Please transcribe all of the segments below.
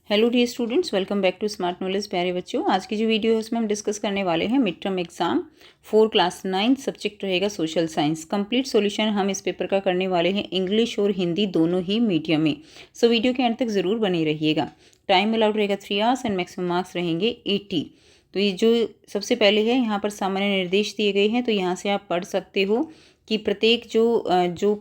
Hello dear students, welcome back to Smart Knowledge. प्यारे बच्चों, आज की जो वीडियो है उसमें हम डिस्कस करने वाले हैं mid term exam 4 class 9 subject रहेगा सोशल साइंस। कंप्लीट सॉल्यूशन हम इस पेपर का करने वाले हैं इंग्लिश और हिंदी दोनों ही मीडियम में। सो वीडियो के एंड तक ज़रूर बने रहिएगा। टाइम अलाउड रहेगा 3 आवर्स एंड मैक्सिमम मार्क्स रहेंगे 80। तो ये जो सबसे पहले है यहाँ पर सामान्य निर्देश दिए गए हैं, तो यहाँ से आप पढ़ सकते हो कि प्रत्येक जो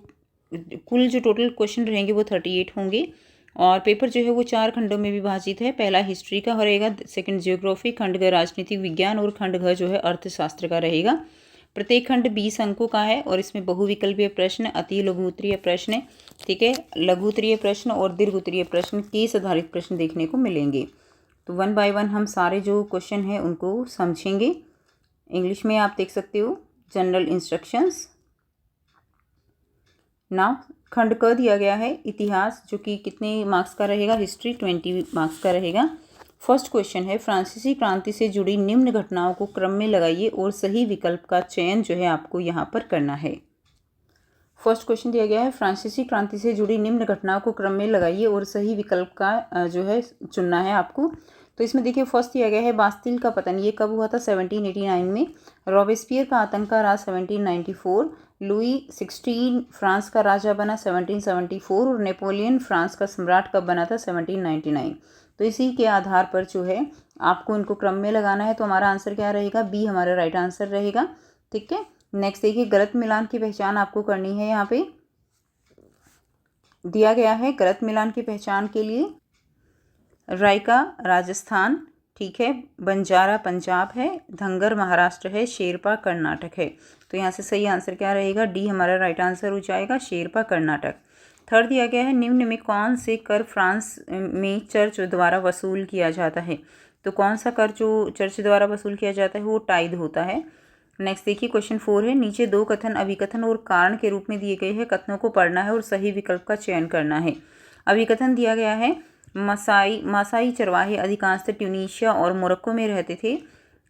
कुल जो टोटल क्वेश्चन रहेंगे वो 38 होंगे और पेपर जो है वो 4 खंडों में विभाजित है। पहला हिस्ट्री का रहेगा, सेकंड ज्योग्राफी, खंड ग राजनीतिक विज्ञान और खंड घ जो है अर्थशास्त्र का रहेगा। प्रत्येक खंड 20 अंकों का है और इसमें बहुविकल्पीय प्रश्न, अति लघु उत्तरीय प्रश्न, ठीक है, लघु उत्तरीय प्रश्न और दीर्घ उत्तरीय प्रश्न, केस आधारित प्रश्न देखने को मिलेंगे। तो 1 बाय 1 हम सारे जो क्वेश्चन हैं उनको समझेंगे। इंग्लिश में आप देख सकते हो जनरल इंस्ट्रक्शंस। नाउ खंड क दिया गया है इतिहास, जो कि कितने मार्क्स का रहेगा, हिस्ट्री 20 मार्क्स का रहेगा। फर्स्ट क्वेश्चन है फ्रांसीसी क्रांति से जुड़ी निम्न घटनाओं को क्रम में लगाइए और सही विकल्प का चयन जो है आपको यहाँ पर करना है। फर्स्ट क्वेश्चन दिया गया है फ्रांसीसी क्रांति से जुड़ी निम्न घटनाओं को क्रम में लगाइए और सही विकल्प का जो है चुनना है आपको। तो इसमें देखिए फर्स्ट दिया गया है बास्तिल का पतन, ये कब हुआ था 1789 में। रॉबेस्पियर का आतंक का राज 1794। लुई 16 फ्रांस का राजा बना 1774 और नेपोलियन फ्रांस का सम्राट कब बना था 1799। तो इसी के आधार पर जो है आपको इनको क्रम में लगाना है। तो हमारा आंसर क्या रहेगा, बी हमारा राइट आंसर रहेगा। ठीक है, नेक्स्ट देखिए गलत मिलान की पहचान आपको करनी है। यहाँ पे दिया गया है गलत मिलान की पहचान के लिए रायका राजस्थान, ठीक है, बंजारा पंजाब है, धंगर महाराष्ट्र है, शेरपा कर्नाटक है। तो यहाँ से सही आंसर क्या रहेगा, डी हमारा राइट आंसर हो जाएगा, शेरपा कर्नाटक। थर्ड दिया गया है निम्न में कौन से कर फ्रांस में चर्च द्वारा वसूल किया जाता है। तो कौन सा कर जो चर्च द्वारा वसूल किया जाता है वो टाइद होता है। नेक्स्ट देखिए क्वेश्चन 4 है नीचे 2 कथन अभिकथन और कारण के रूप में दिए गए हैं, कथनों को पढ़ना है और सही विकल्प का चयन करना है। अभिकथन दिया गया है मासाई चरवाहे अधिकांशतः ट्यूनीशिया और मोरक्को में रहते थे।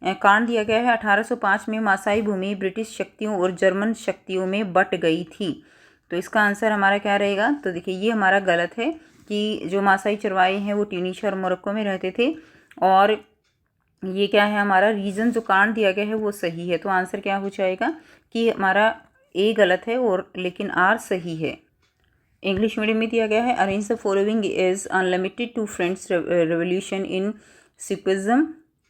कारण दिया गया है 1805 में मासाई भूमि ब्रिटिश शक्तियों और जर्मन शक्तियों में बट गई थी। तो इसका आंसर हमारा क्या रहेगा, तो देखिए ये हमारा गलत है कि जो मासाई चरवाहे हैं वो ट्यूनीशिया और मोरक्को में रहते थे। और ये क्या है, हमारा रीज़न जो कारण दिया गया है वो सही है। तो आंसर क्या हो जाएगा कि हमारा ए गलत है और लेकिन आर सही है। इंग्लिश मीडियम में दिया गया है arrange the following is unlimited to French Revolution in sequence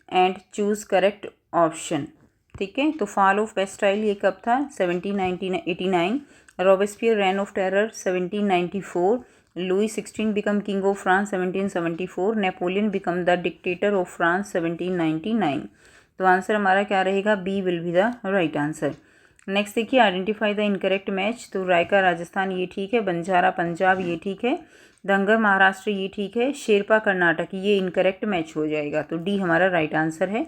and choose correct option. ठीक है, तो फॉल ऑफ बेस्टाइल ये कब था 1789। Robespierre reign of terror 1794। Louis 16 became king of France 1774। Napoleon became the dictator of France 1799। तो answer हमारा क्या रहेगा, B will be the right answer. Next देखिए आइडेंटिफाई द इनकरेक्ट मैच। तो रायका राजस्थान ये ठीक है, बंजारा पंजाब ये ठीक है, धंगर महाराष्ट्र ये ठीक है, शेरपा कर्नाटक ये इनकरेक्ट मैच हो जाएगा। तो डी हमारा राइट आंसर है।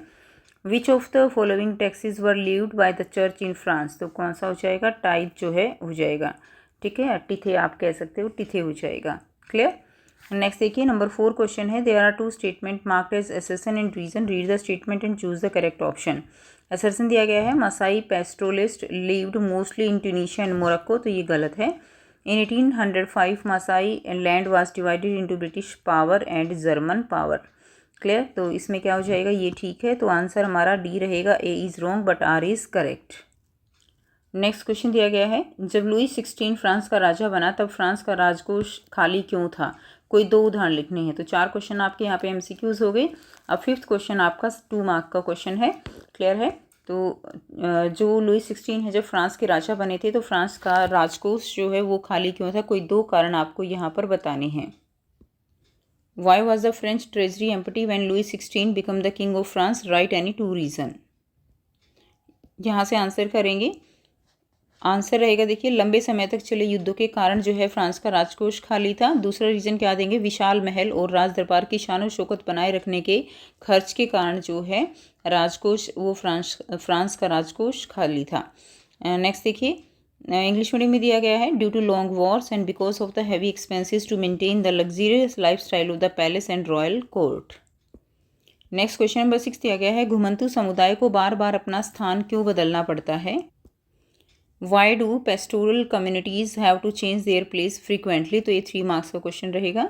विच of the following taxes were levied by the church in France. तो कौन सा हो जाएगा, टाइप जो है हो जाएगा। ठीक है, टिथे आप कह सकते हो, टिथे हो जाएगा। क्लियर। नेक्स्ट देखिए नंबर 4 क्वेश्चन है there are 2 statement marked as assertion and reason, read the statement and choose the correct option. Assertion दिया गया है Maasai pastoralist lived mostly in Tunisia and Morocco, तो ये गलत है। In 1805 Maasai land was divided into British power and German power. Clear, तो इसमें क्या हो जाएगा, ये ठीक है। तो आंसर हमारा डी रहेगा, A is wrong but R is correct. Next question दिया गया है जब लुई 16 फ्रांस का राजा बना तब फ्रांस का राजकोष खाली क्यों था। कोई 2 उदाहरण लिखने हैं। तो 4 क्वेश्चन आपके यहाँ पे एमसीक्यूज हो गए। अब 5th क्वेश्चन आपका 2 मार्क का क्वेश्चन है। क्लियर है। तो जो लुई 16 है जब फ्रांस के राजा बने थे तो फ्रांस का राजकोष जो है वो खाली क्यों था, कोई 2 कारण आपको यहाँ पर बताने हैं। Why was the French treasury empty when Louis 16 become the king of France, right any 2 reason. यहाँ से आंसर करेंगे। आंसर रहेगा देखिए लंबे समय तक चले युद्धों के कारण जो है फ्रांस का राजकोष खाली था। दूसरा रीज़न क्या देंगे, विशाल महल और राज दरबार की शान शौकत बनाए रखने के खर्च के कारण जो है राजकोष वो फ्रांस का राजकोष खाली था। नेक्स्ट देखिए इंग्लिश मीडियम में दिया गया है due to long wars and because of the heavy expenses to maintain the luxurious life style of the palace and royal court. Next question number 6 दिया गया है घुमंतु समुदाय को बार बार अपना स्थान क्यों बदलना पड़ता है। Why do pastoral communities have to change their place frequently. तो ये 3 मार्क्स का क्वेश्चन रहेगा।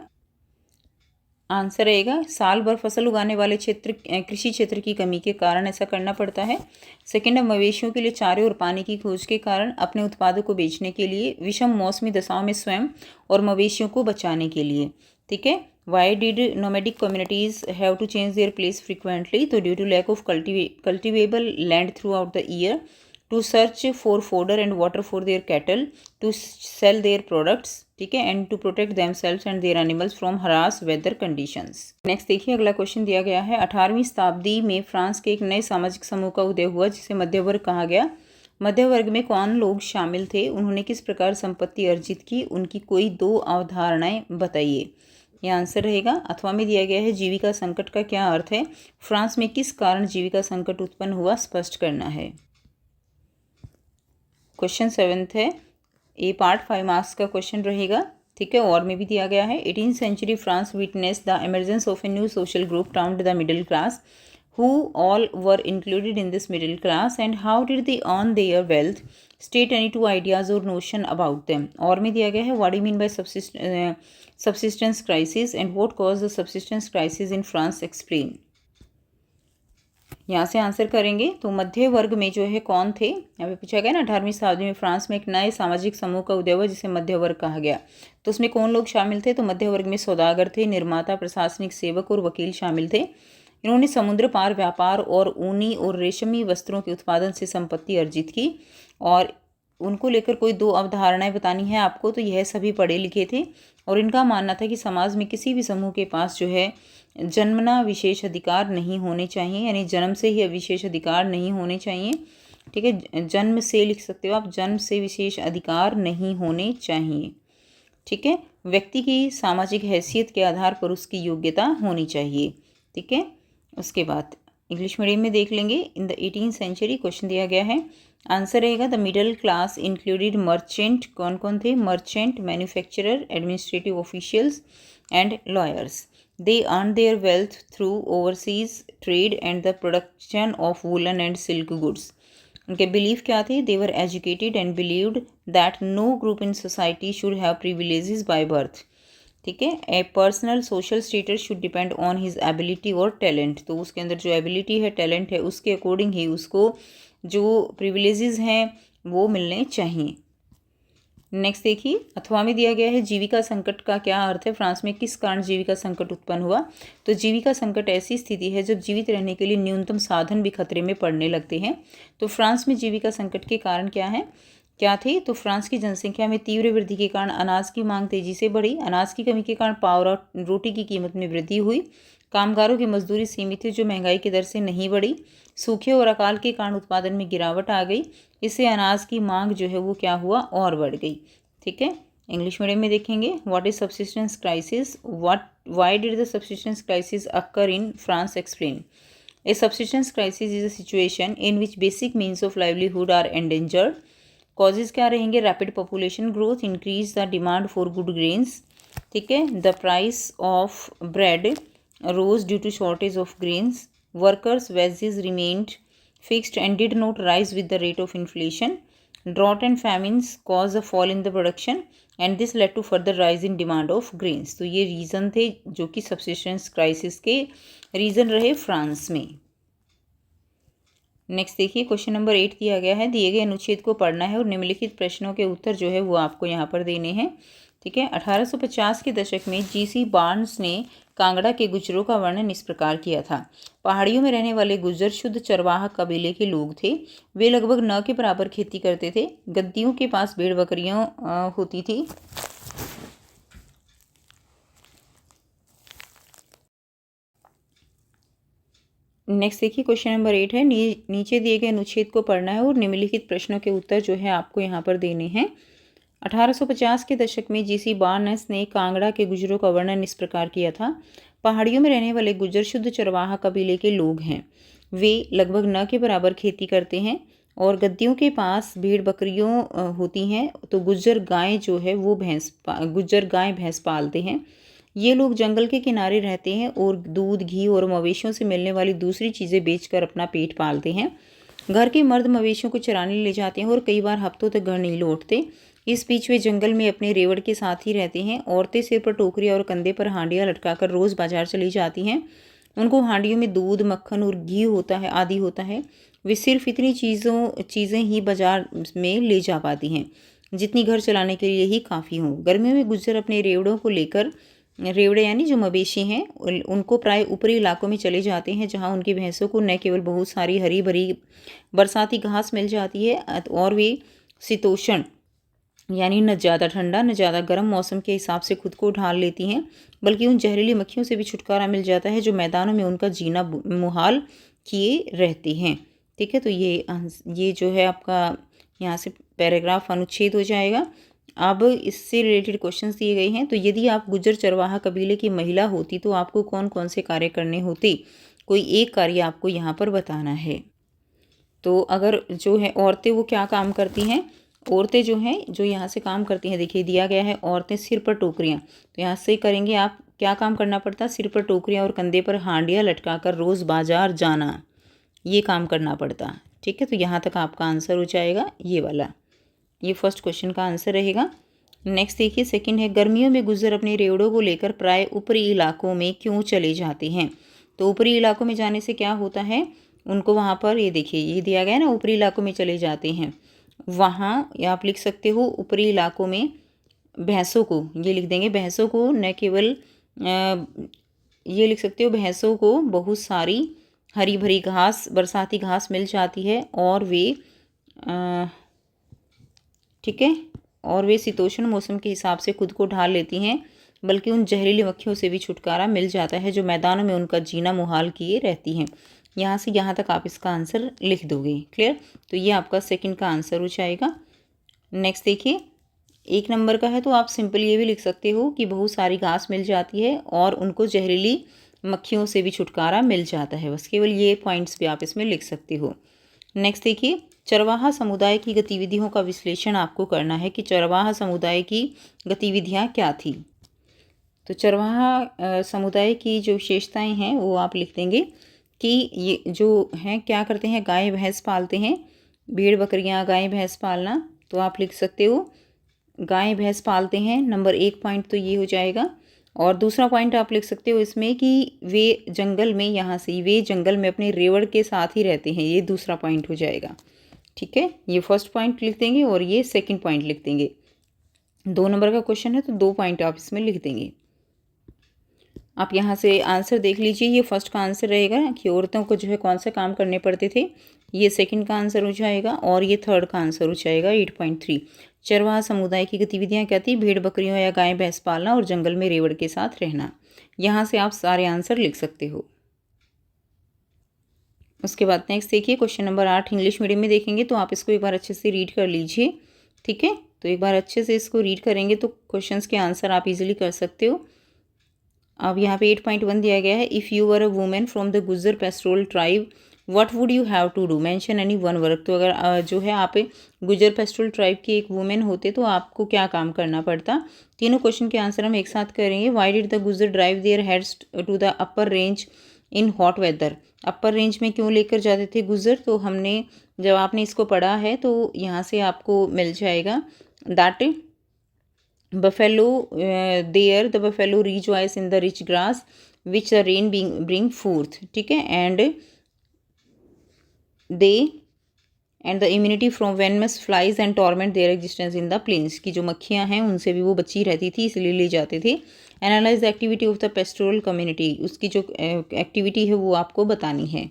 आंसर रहेगा साल भर फसल उगाने वाले क्षेत्र कृषि क्षेत्र की कमी के कारण ऐसा करना पड़ता है। सेकेंड है मवेशियों के लिए चारे और पानी की खोज के कारण अपने उत्पादों को बेचने के लिए, विषम मौसमी दशाओं में स्वयं और मवेशियों को बचाने के लिए। ठीक है। Why did nomadic communities have to change their place frequently? तो due to lack of cultivable land throughout the year, to search for fodder and water for their cattle, to sell their products, ठीक है, and to protect themselves and their animals from harsh weather conditions. Next देखिए अगला question दिया गया है 18वीं शताब्दी में France के एक नए सामाजिक समूह का उदय हुआ जिसे मध्य वर्ग कहा गया। मध्य वर्ग में कौन लोग शामिल थे? उन्होंने किस प्रकार संपत्ति अर्जित की? उनकी कोई 2 अवधारणाएं बताइए। यह आंसर रहेगा। अथवा में दिया गया है जीविका संकट का क्या अर्थ है? फ्रांस में किस कारण जीविका संकट उत्पन्न हुआ स्पष्ट करना है। क्वेश्चन 7th है, ये पार्ट 5 मार्क्स का क्वेश्चन रहेगा। ठीक है। और में भी दिया गया है 18th century France witness the emergence of a new social group termed the middle class, who all were included in this middle class and how did they earn their wealth? State any 2 ideas or notion about them. और में दिया गया है what do you mean by subsistence crisis and what caused the subsistence crisis in France? Explain. यहाँ से answer करेंगे तो मध्य वर्ग में जो है कौन थे, यहाँ पे पूछा गया ना 18वीं शताब्दी में फ्रांस में एक नए सामाजिक समूह का उदय हुआ जिसे मध्य वर्ग कहा गया। तो उसमें कौन लोग शामिल थे? तो मध्य वर्ग में सौदागर थे, निर्माता, प्रशासनिक सेवक और वकील शामिल थे। इन्होंने समुद्र पार व्यापार और ऊनी और रेशमी वस्त्रों के उत्पादन से संपत्ति अर्जित की और उनको लेकर कोई 2 अवधारणाएं बतानी है आपको। तो यह सभी पढ़े लिखे थे और इनका मानना था कि समाज में किसी भी समूह के पास जो है जन्मना विशेष अधिकार नहीं होने चाहिए, यानी जन्म से ही विशेष अधिकार नहीं होने चाहिए। ठीक है। जन्म से लिख सकते हो आप, जन्म से विशेष अधिकार नहीं होने चाहिए। ठीक है। व्यक्ति की सामाजिक हैसियत के आधार पर उसकी योग्यता होनी चाहिए। ठीक है। उसके बाद इंग्लिश मीडियम में देख लेंगे। In the 18th century question दिया गया है, आंसर रहेगा the middle class included merchant. कौन कौन थे? Merchant, manufacturer, administrative officials and lawyers. They earned their wealth through overseas trade and the production of woolen and silk goods. उनके belief क्या थे? They were educated and believed that no group in society should have privileges by birth. ठीक है। ए personal social status should depend on his ability और talent. तो उसके अंदर जो एबिलिटी है, टैलेंट है, उसके अकॉर्डिंग ही उसको जो प्रिविलेजेस हैं वो मिलने चाहिए। नेक्स्ट देखिए अथवा में दिया गया है जीविका संकट का क्या अर्थ है? फ्रांस में किस कारण जीविका संकट उत्पन्न हुआ? तो जीविका संकट ऐसी स्थिति है जब जीवित रहने के लिए न्यूनतम साधन भी खतरे में पड़ने लगते हैं। तो फ्रांस में जीविका संकट के कारण क्या थे? तो फ्रांस की जनसंख्या में तीव्र वृद्धि के कारण अनाज की मांग तेजी से बढ़ी। अनाज की कमी के कारण पाव और रोटी की कीमत में वृद्धि हुई। कामगारों की मजदूरी सीमित थी जो महंगाई की दर से नहीं बढ़ी। सूखे और अकाल के कारण उत्पादन में गिरावट आ गई। इससे अनाज की मांग जो है वो क्या हुआ? और बढ़ गई। ठीक है। इंग्लिश मीडियम में देखेंगे what is subsistence crisis, why did the subsistence crisis occur in France? Explain. A subsistence crisis is a situation in which basic means of livelihood are endangered. Causes क्या रहेंगे? Rapid population growth, increase the demand for good grains. ठीक है। The price of bread rose due to shortage of grains. Workers wages remained fixed and did not rise with the rate of inflation. Drought and famines caused a fall in the production and this led to further rise in demand of grains. तो ये reason थे जो कि subsistence crisis के reason रहे France में। Next देखिए question number 8 दिया गया है, दिए गए अनुच्छेद को पढ़ना है और निम्नलिखित प्रश्नों के उत्तर जो है वो आपको यहाँ पर देने हैं। ठीक है। 1850 के दशक में जीसी बार्न्स ने कांगड़ा के गुजरों का वर्णन इस प्रकार किया था। पहाड़ियों में रहने वाले गुजर शुद्ध चरवाहा कबीले के लोग थे। वे लगभग न के बराबर खेती करते थे। गद्दियों के पास भेड़ बकरियां होती थी। नेक्स्ट देखिए क्वेश्चन नंबर 8 है, नीचे दिए गए अनुच्छेद को पढ़ना है और निम्नलिखित प्रश्नों के उत्तर जो है आपको यहाँ पर देने हैं। 1850 के दशक में जीसी बार्न्स ने कांगड़ा के गुजरों का वर्णन इस प्रकार किया था। पहाड़ियों में रहने वाले गुजर शुद्ध चरवाहा कबीले के लोग हैं। वे लगभग न के बराबर खेती करते हैं और गद्दियों के पास भेड़ बकरियों होती हैं। तो गुजर गाय जो है वो गुजर गाय भैंस पालते हैं। ये लोग जंगल के किनारे रहते हैं और दूध, घी और मवेशियों से मिलने वाली दूसरी चीज़ें बेचकर अपना पेट पालते हैं। घर के मर्द मवेशियों को चराने ले जाते हैं और कई बार हफ्तों तक घर नहीं लौटते। इस बीच वे जंगल में अपने रेवड़ के साथ ही रहते हैं। औरतें सिर पर टोकरियाँ और कंधे पर हांडियाँ लटकाकर रोज़ बाजार चली जाती हैं। उनको हांडियों में दूध, मक्खन और घी होता है आदि होता है। वे सिर्फ इतनी चीज़ें ही बाजार में ले जा पाती हैं जितनी घर चलाने के लिए ही काफ़ी हों। गर्मियों में गुज्जर अपने रेवड़ों को लेकर, रेवड़े यानी जो मवेशी हैं, उनको प्राय ऊपरी इलाकों में चले जाते हैं, जहाँ उनकी भैंसों को न केवल बहुत सारी हरी भरी बरसाती घास मिल जाती है और वे शीतोष्ण यानी न ज़्यादा ठंडा न ज़्यादा गर्म मौसम के हिसाब से खुद को ढाल लेती हैं, बल्कि उन जहरीली मक्खियों से भी छुटकारा मिल जाता है जो मैदानों में उनका जीना मुहाल किए रहती हैं। ठीक है, तो ये जो है आपका यहाँ से पैराग्राफ अनुच्छेद हो जाएगा। अब इससे रिलेटेड क्वेश्चंस दिए गए हैं। तो यदि आप गुज्जर चरवाहा कबीले की महिला होती तो आपको कौन कौन से कार्य करने होते? कोई एक कार्य आपको यहाँ पर बताना है। तो अगर जो है औरतें वो क्या काम करती हैं? औरतें जो हैं जो यहाँ से काम करती हैं, देखिए दिया गया है औरतें सिर पर टोकरियाँ, तो यहाँ से करेंगे आप क्या काम करना पड़ता? सिर पर टोकरियाँ और कंधे पर हांडियाँ लटकाकर रोज़ बाजार जाना, ये काम करना पड़ता। ठीक है, तो यहाँ तक आपका आंसर हो जाएगा ये वाला, ये फर्स्ट क्वेश्चन का आंसर रहेगा। नेक्स्ट देखिए, सेकंड है गर्मियों में गुज्जर अपने रेवड़ों को लेकर प्राय ऊपरी इलाकों में क्यों चले जाते हैं? तो ऊपरी इलाकों में जाने से क्या होता है, उनको वहाँ पर ये देखिए ये दिया गया है ना, ऊपरी इलाकों में चले जाते हैं। वहाँ या आप लिख सकते हो ऊपरी इलाकों में भैंसों को, ये लिख देंगे भैंसों को, न केवल ये लिख सकते हो भैंसों को बहुत सारी हरी भरी घास, बरसाती घास मिल जाती है और वे ठीक है, और वे शीतोष्ण मौसम के हिसाब से खुद को ढाल लेती हैं, बल्कि उन जहरीली मक्खियों से भी छुटकारा मिल जाता है जो मैदानों में उनका जीना मुहाल किए रहती हैं। यहाँ से यहाँ तक आप इसका आंसर लिख दोगे। क्लियर? तो ये आपका सेकंड का आंसर हो जाएगा। नेक्स्ट देखिए, 1 नंबर का है तो आप सिंपल ये भी लिख सकते हो कि बहुत सारी घास मिल जाती है और उनको जहरीली मक्खियों से भी छुटकारा मिल जाता है। बस केवल ये पॉइंट्स भी आप इसमें लिख सकते हो। नेक्स्ट देखिए, चरवाहा समुदाय की गतिविधियों का विश्लेषण आपको करना है कि चरवाहा समुदाय की गतिविधियाँ क्या थी। तो चरवाहा समुदाय की जो विशेषताएं हैं वो आप लिख देंगे कि ये जो हैं क्या करते हैं, गाय भैंस पालते हैं, भेड़ बकरियां, गाय भैंस पालना, तो आप लिख सकते हो गाय भैंस पालते हैं। नंबर 1 पॉइंट तो ये हो जाएगा। और दूसरा पॉइंट आप लिख सकते हो इसमें कि वे जंगल में, यहाँ से वे जंगल में अपने रेवड़ के साथ ही रहते हैं, ये दूसरा पॉइंट हो जाएगा। ठीक है, ये फर्स्ट पॉइंट लिख देंगे और ये सेकंड पॉइंट लिख देंगे। 2 नंबर का क्वेश्चन है तो 2 पॉइंट आप इसमें लिख देंगे। आप यहाँ से आंसर देख लीजिए, ये फर्स्ट का आंसर रहेगा कि औरतों को जो है कौन से काम करने पड़ते थे, ये सेकंड का आंसर हो जाएगा और ये थर्ड का आंसर हो जाएगा 8.3। चरवाहा समुदाय की गतिविधियाँ क्या थी? भेड़ बकरियों या गाय भैंस पालना और जंगल में रेवड़ के साथ रहना। यहाँ से आप सारे आंसर लिख सकते हो। उसके बाद नेक्स्ट देखिए, क्वेश्चन नंबर 8 इंग्लिश मीडियम में देखेंगे तो आप इसको एक बार अच्छे से रीड कर लीजिए। ठीक है, तो एक बार अच्छे से इसको रीड करेंगे तो क्वेश्चंस के आंसर आप इजीली कर सकते हो। अब यहाँ पे 8.1 दिया गया है, if you were a women from the Gujjar pastoral tribe what would you have to do, mention any one work. तो अगर जो है आप गुज्जर पेस्टोरल ट्राइब की एक वुमेन होते तो आपको क्या काम करना पड़ता? तीनों क्वेश्चन के आंसर हम एक साथ करेंगे। Why did the Gujjar drive their heads to the upper range in hot weather, upper range में क्यों लेकर जाते थे गुज्जर? तो हमने जब आपने इसको पढ़ा है तो यहाँ से आपको मिल जाएगा that buffalo there the buffalo rejoice in the rich grass which the rain bring forth. ठीक है, and the immunity from venomous flies and torment their existence in the plains, की जो मक्खियाँ हैं उनसे भी वो बची रहती थी इसलिए ले जाते थे। Analyse the activity of the pastoral community, उसकी जो एक्टिविटी है वो आपको बतानी है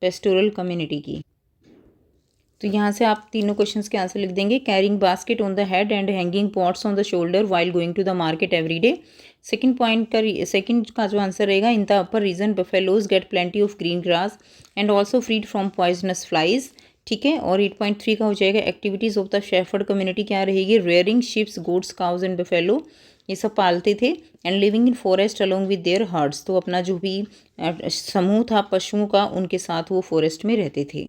पेस्टोरल कम्युनिटी की। तो यहाँ से आप तीनों क्वेश्चंस के आंसर लिख देंगे। Carrying basket on the head and hanging pots on the shoulder while going to the market every day. Second point का सेकंड का जो आंसर रहेगा, in the upper region buffaloes get plenty of green grass and also freed from poisonous flies. ठीक है, और 8.3 का हो जाएगा, activities of the shepherd community क्या रहेगी? Rearing ships, goats, cows and buffalo, ये सब पालते थे। And living in forest along with their hertz, तो अपना जो भी समूह था पशुओं का उनके साथ वो फॉरेस्ट में रहते थे।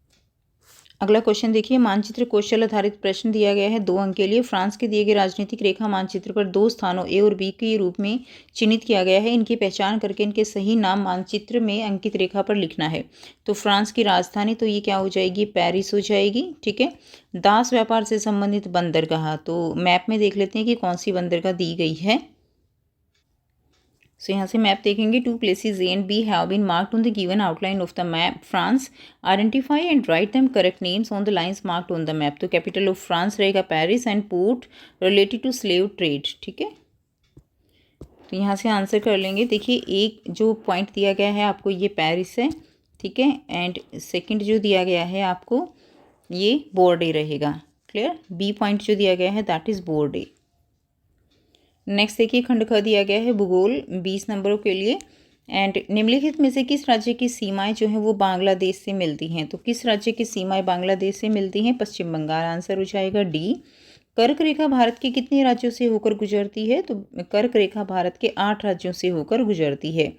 अगला क्वेश्चन देखिए, मानचित्र कौशल आधारित प्रश्न दिया गया है 2 अंक के लिए। फ्रांस के दिए गए राजनीतिक रेखा मानचित्र पर 2 स्थानों ए और बी के रूप में चिन्हित किया गया है। इनकी पहचान करके इनके सही नाम मानचित्र में अंकित रेखा पर लिखना है। तो फ्रांस की राजधानी तो ये क्या हो जाएगी, पेरिस हो जाएगी। ठीक है। दास व्यापार से संबंधित बंदरगाह, तो मैप में देख लेते हैं कि कौन सी बंदरगाह दी गई है। सो यहाँ से मैप देखेंगे, 2 places A and B have been marked on the given outline of the map. France, identify and write them correct names on the lines marked on the map. तो कैपिटल ऑफ फ्रांस रहेगा Paris and port related to slave trade. ठीक है, तो यहाँ से answer कर लेंगे। देखिए, एक जो पॉइंट दिया गया है आपको ये पेरिस है। ठीक है, एंड सेकंड जो दिया गया है आपको ये बोर्डे रहेगा। क्लियर। बी पॉइंट जो दिया गया है दैट इज़ बोर्डे। नेक्स्ट देखिए, खंड ख दिया गया है भूगोल 20 नंबरों के लिए। एंड निम्नलिखित में से किस राज्य की सीमाएं जो हैं वो बांग्लादेश से मिलती हैं। तो किस राज्य की सीमाएं बांग्लादेश से मिलती हैं, पश्चिम बंगाल। आंसर हो जाएगा डी। कर्क रेखा भारत के कितने राज्यों से होकर गुजरती है, तो कर्क रेखा भारत के 8 राज्यों से होकर गुजरती है।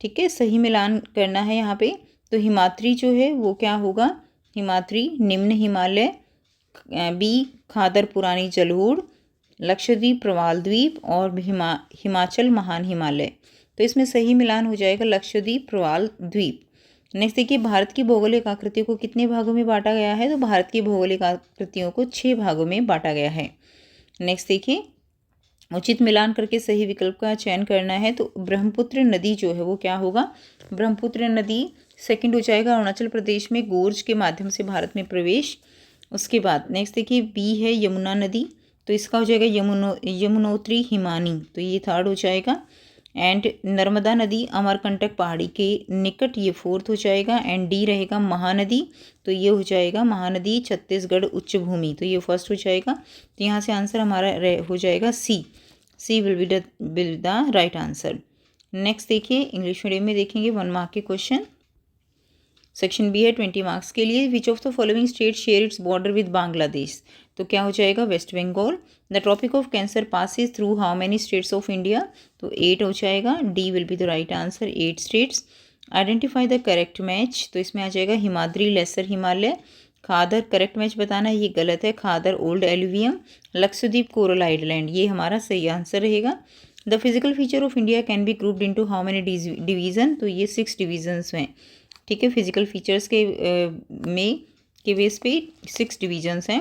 ठीक है, सही मिलान करना है यहाँ पे। तो हिमाद्री जो है वो क्या होगा, हिमाद्री निम्न हिमालय, बी खादर पुरानी जलोढ़, लक्षद्वीप प्रवाल द्वीप और हिमाचल महान हिमालय। तो इसमें सही मिलान हो जाएगा लक्षद्वीप प्रवाल द्वीप। नेक्स्ट देखिए, भारत की भौगोलिक आकृतियों को कितने भागों में बांटा गया है, तो भारत की भौगोलिक आकृतियों को 6 भागों में बांटा गया है। नेक्स्ट देखिए, उचित मिलान करके सही विकल्प का चयन करना है। तो ब्रह्मपुत्र नदी जो है वो क्या होगा, ब्रह्मपुत्र नदी सेकंड हो जाएगा। अरुणाचल प्रदेश में गोर्ज के माध्यम से भारत में प्रवेश। उसके बाद नेक्स्ट देखिए, बी है यमुना नदी, तो इसका हो जाएगा यमुनोत्री हिमानी, तो ये थर्ड हो जाएगा। एंड नर्मदा नदी अमरकंटक पहाड़ी के निकट, ये फोर्थ हो जाएगा। एंड डी रहेगा महानदी, तो ये हो जाएगा महानदी छत्तीसगढ़ उच्च भूमि, तो ये फर्स्ट हो जाएगा। तो यहाँ से आंसर हमारा हो जाएगा C. C will be the right answer. Next देखिए, इंग्लिश मीडियम में देखेंगे 1 मार्क के क्वेश्चन। सेक्शन बी है 20 मार्क्स के लिए। Which of the following state share its border with Bangladesh, तो क्या हो जाएगा West Bengal. The tropic of Cancer passes through how many states of India, तो 8 हो जाएगा। D will be the right answer, 8 states. Identify the correct match, तो इसमें आ जाएगा Himadri lesser Himalaya. Khadar correct match बताना है, ये गलत है, khadar old alluvium. Lakshadweep coral island, ये हमारा सही आंसर रहेगा। The physical feature of India can be grouped into how many division, तो ये 6 डिवीजन्स हैं। ठीक है, फिजिकल फीचर्स के बेस पे 6 डिवीजन्स हैं।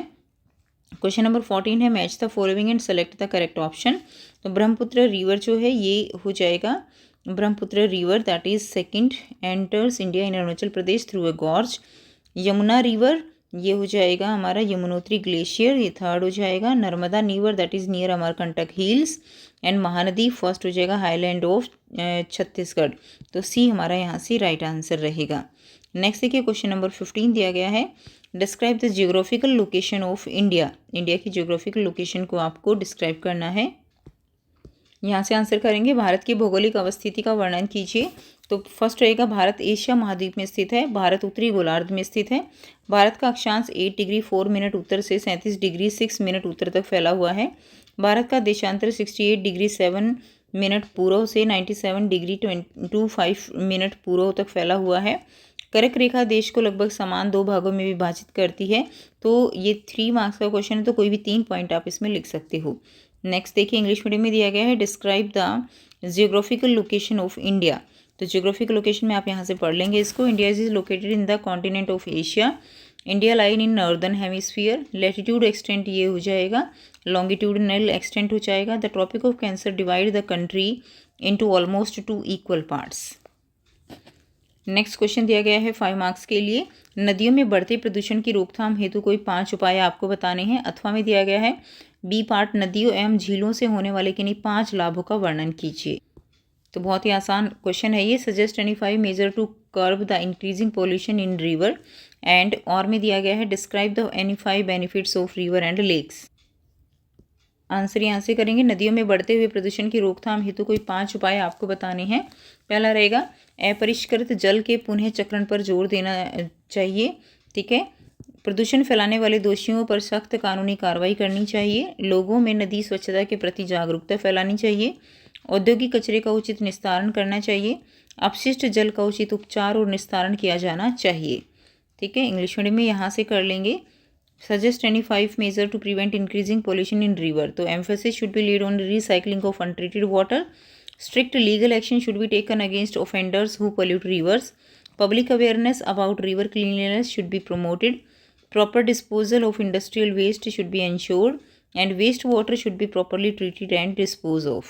क्वेश्चन नंबर 14 है, match the following and select the correct option. तो ब्रह्मपुत्र रिवर जो है ये हो जाएगा, Brahmaputra river that is second enters India in Arunachal Pradesh through a gorge. Yamuna river ये हो जाएगा हमारा यमुनोत्री ग्लेशियर, ये थर्ड हो जाएगा। Narmada river that is near Amarkantak hills. And Mahanadi first हो जाएगा हाईलैंड ऑफ छत्तीसगढ़, तो सी हमारा यहाँ से राइट आंसर रहेगा। नेक्स्ट देखिए, क्वेश्चन नंबर 15 दिया गया है, describe the geographical location of India. India की जियोग्राफिकल लोकेशन को आपको डिस्क्राइब करना है। यहाँ से आंसर करेंगे, भारत की भौगोलिक अवस्थिति का वर्णन कीजिए। तो फर्स्ट रहेगा, भारत एशिया महाद्वीप में स्थित है। भारत उत्तरी गोलार्ध में स्थित है। भारत का अक्षांश 8 डिग्री 4 मिनट उत्तर से 37 डिग्री 6 मिनट उत्तर तक फैला हुआ है। भारत का देशांतर 68 डिग्री 7 मिनट पूर्व से 97 डिग्री 25 मिनट पूर्व तक फैला हुआ है। कर्क रेखा देश को लगभग समान 2 भागों में विभाजित करती है। तो ये 3 मार्क्स का क्वेश्चन है, तो कोई भी 3 पॉइंट आप इसमें लिख सकते हो। नेक्स्ट देखिए, इंग्लिश मीडियम में दिया गया है, describe the geographical location of India. तो जियोग्राफिकल लोकेशन में आप यहाँ से पढ़ लेंगे इसको। India is located in the continent of Asia. India line in northern hemisphere. Latitude extent ये हो जाएगा, लॉन्गिट्यूडनल एक्सटेंट हो जाएगा। The tropic of cancer divide the country into almost 2 equal parts. Next question दिया गया है 5 मार्क्स के लिए, नदियों में बढ़ते प्रदूषण की रोकथाम हेतु कोई 5 उपाय आपको बताने हैं। अथवा में दिया गया है, बी पार्ट, नदियों एवं झीलों से होने वाले किन्हीं 5 लाभों का वर्णन कीजिए। तो बहुत ही आसान क्वेश्चन है ये। Suggest any 5 major to curb the increasing pollution in river. And और में दिया गया है, describe the any 5 benefits of river and lakes. Answer यहाँ से करेंगे, नदियों में बढ़ते हुए प्रदूषण की रोकथाम हेतु कोई 5 उपाय आपको बताने हैं। पहला रहेगा, अपरिष्कृत जल के पुनः चक्रण पर जोर देना चाहिए। ठीक है, प्रदूषण फैलाने वाले दोषियों पर सख्त कानूनी कार्रवाई करनी चाहिए। लोगों में नदी स्वच्छता के प्रति जागरूकता फैलानी चाहिए। औद्योगिक कचरे का उचित निस्तारण करना चाहिए। अपशिष्ट जल का उचित उपचार और निस्तारण किया जाना चाहिए। ठीक है, इंग्लिश मीडियम में यहाँ से कर लेंगे। Suggest any 5 major to prevent increasing pollution in river, तो emphasis should be laid on recycling of untreated water, strict legal action should be taken against offenders who pollute rivers, public awareness about river cleanliness should be promoted, proper disposal of industrial waste should be ensured and waste water should be properly treated and disposed of।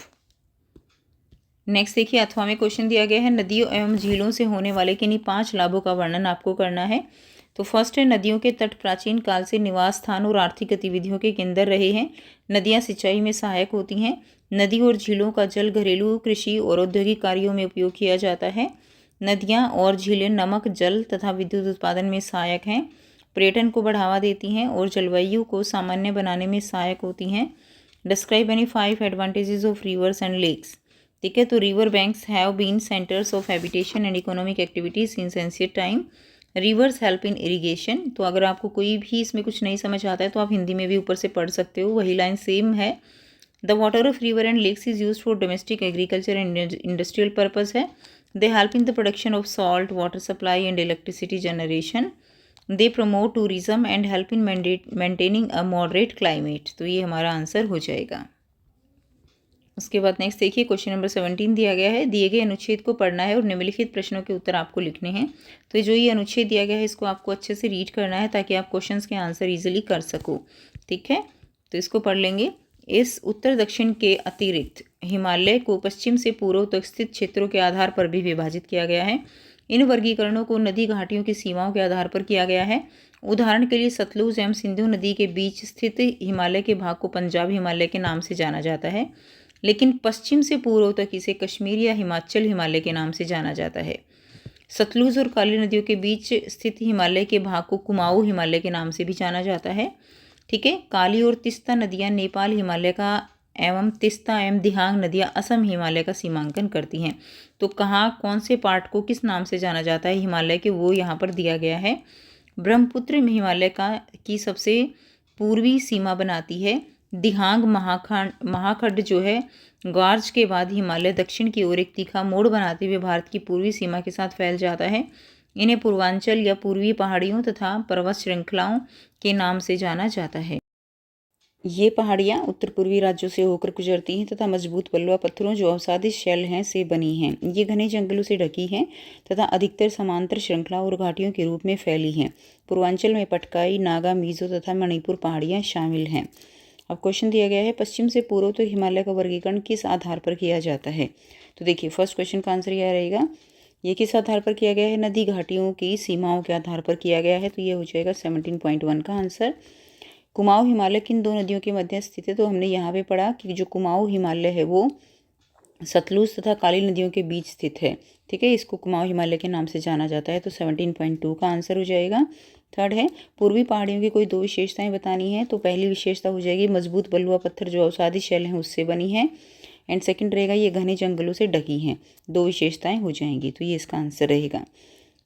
Next देखिए, अथवा में question दिया गया है नदियों एवं झीलों से होने वाले किन्हीं 5 लाभों का वर्णन आपको करना है। तो फर्स्ट है, नदियों के तट प्राचीन काल से निवास स्थान और आर्थिक गतिविधियों के केंद्र रहे हैं। नदियाँ सिंचाई में सहायक होती हैं। नदी और झीलों का जल घरेलू, कृषि और औद्योगिक कार्यों में उपयोग किया जाता है। नदियाँ और झीलें नमक, जल तथा विद्युत उत्पादन में सहायक हैं, पर्यटन को बढ़ावा देती हैं और जलवायु को सामान्य बनाने में सहायक होती हैं। Describe any 5 advantages of rivers and lakes. ठीक है, तो river banks have been centres of habitation and economic activities in ancient time. Rivers help in irrigation, तो अगर आपको कोई भी इसमें कुछ नहीं समझ आता है तो आप हिंदी में भी ऊपर से पढ़ सकते हो, वही लाइन सेम है। The water of river and lakes is use for domestic agriculture and industrial purpose है। They help in the production of salt, water supply and electricity generation. They promote tourism and help in maintaining a moderate climate, तो ये हमारा answer हो जाएगा। उसके बाद next देखिए, question number 17 दिया गया है। दिए गए अनुच्छेद को पढ़ना है और निम्नलिखित प्रश्नों के उत्तर आपको लिखने हैं। तो जो ये अनुच्छेद दिया गया है इसको आपको अच्छे से रीड करना है ताकि आप क्वेश्चंस के आंसर इजीली कर सको। ठीक है, तो इसको पढ़ लेंगे। इस उत्तर दक्षिण के अतिरिक्त हिमालय को पश्चिम से पूर्व तक स्थित क्षेत्रों के आधार पर भी विभाजित किया गया है। इन वर्गीकरणों को नदी घाटियों की सीमाओं के आधार पर किया गया है। उदाहरण के लिए सतलुज एवं सिंधु नदी के बीच स्थित हिमालय के भाग को पंजाब हिमालय के नाम से जाना जाता है, लेकिन पश्चिम से पूर्व तक इसे कश्मीर या हिमाचल हिमालय के नाम से जाना जाता है। सतलुज और काली नदियों के बीच स्थित हिमालय के भाग को कुमाऊं हिमालय के नाम से भी जाना जाता है। ठीक है, काली और तिस्ता नदियाँ नेपाल हिमालय का एवं तिस्ता एवं दिहांग नदियाँ असम हिमालय का सीमांकन करती हैं। तो कहाँ कौन से पार्ट को किस नाम से जाना जाता है हिमालय के, वो यहाँ पर दिया गया है। ब्रह्मपुत्र हिमालय की सबसे पूर्वी सीमा बनाती है। दिहांग महाखंड जो है ग्वार्ज के बाद हिमालय दक्षिण की ओर एक तीखा मोड़ बनाते हुए भारत की पूर्वी सीमा के साथ फैल जाता है। इन्हें पूर्वांचल या पूर्वी पहाड़ियों तथा पर्वत श्रृंखलाओं के नाम से जाना जाता है। ये पहाड़ियाँ उत्तर पूर्वी राज्यों से होकर गुजरती हैं तथा मजबूत बलुआ पत्थरों जो अवसादी शैल हैं से बनी हैं। ये घने जंगलों से ढकी हैं तथा अधिकतर समांतर श्रृंखला और घाटियों के रूप में फैली हैं। पूर्वांचल में पटकाई, नागा, मिजो तथा मणिपुर पहाड़ियाँ शामिल हैं। अब क्वेश्चन दिया गया है पश्चिम से पूर्व तक हिमालय का वर्गीकरण किस आधार पर किया जाता है। तो देखिए, फर्स्ट क्वेश्चन का आंसर यह रहेगा, ये किस आधार पर किया गया है, नदी घाटियों की सीमाओं के आधार पर किया गया है। तो ये हो जाएगा 17.1 का आंसर। कुमाऊं हिमालय किन दो नदियों के मध्य स्थित है, तो हमने यहाँ पे पढ़ा कि जो कुमाऊं हिमालय है वो सतलुज तथा काली नदियों के बीच स्थित है। ठीक है, इसको कुमाऊं हिमालय के नाम से जाना जाता है, तो 17.2 का आंसर हो जाएगा। थर्ड है, पूर्वी पहाड़ियों की कोई 2 विशेषताएं बतानी है। तो पहली विशेषता हो जाएगी मजबूत बलुआ पत्थर जो अवसादी शैल हैं उससे बनी है। एंड सेकंड रहेगा ये घने जंगलों से ढकी हैं। 2 विशेषताएं हो जाएंगी, तो ये इसका आंसर रहेगा।